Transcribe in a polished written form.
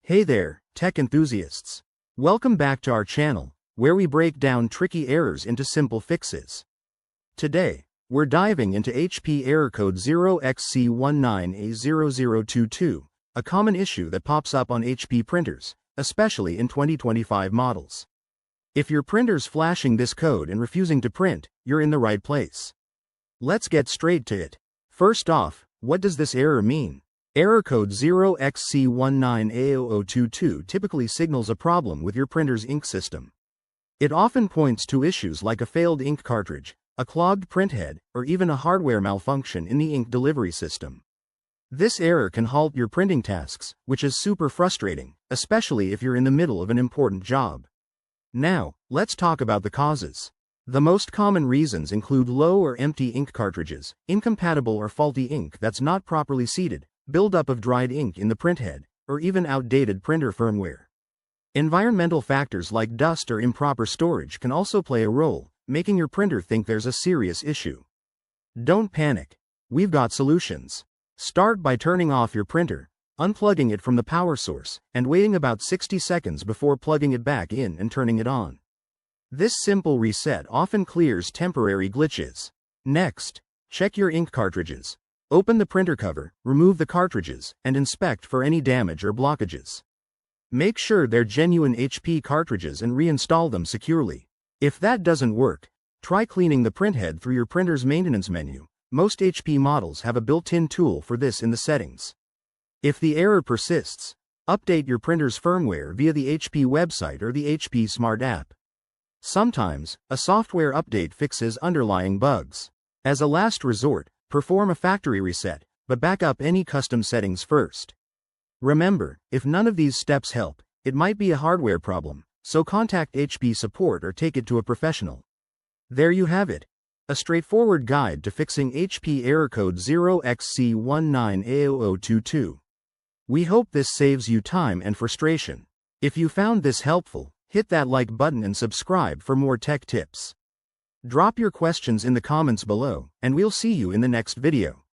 Hey there, tech enthusiasts. Welcome back to our channel, where we break down tricky errors into simple fixes. Today, we're diving into HP error code 0Xc19A0022, a common issue that pops up on HP printers, especially in 2025 models. If your printer's flashing this code and refusing to print, you're in the right place. Let's get straight to it. First off, what does this error mean? Error code 0Xc19A0022 typically signals a problem with your printer's ink system. It often points to issues like a failed ink cartridge, a clogged printhead, or even a hardware malfunction in the ink delivery system. This error can halt your printing tasks, which is super frustrating, especially if you're in the middle of an important job. Now, let's talk about the causes. The most common reasons include low or empty ink cartridges, incompatible or faulty ink that's not properly seated, buildup of dried ink in the printhead, or even outdated printer firmware. Environmental factors like dust or improper storage can also play a role, making your printer think there's a serious issue. Don't panic. We've got solutions. Start by turning off your printer, unplugging it from the power source, and waiting about 60 seconds before plugging it back in and turning it on. This simple reset often clears temporary glitches. Next, check your ink cartridges. Open the printer cover, remove the cartridges, and inspect for any damage or blockages. Make sure they're genuine HP cartridges and reinstall them securely. If that doesn't work, try cleaning the printhead through your printer's maintenance menu. Most HP models have a built-in tool for this in the settings. If the error persists, update your printer's firmware via the HP website or the HP Smart app. Sometimes, a software update fixes underlying bugs. As a last resort, perform a factory reset, but back up any custom settings first. Remember, if none of these steps help, it might be a hardware problem, so contact HP support or take it to a professional. There you have it. A straightforward guide to fixing HP error code 0Xc19A0022. We hope this saves you time and frustration. If you found this helpful, hit that like button and subscribe for more tech tips. Drop your questions in the comments below, and we'll see you in the next video.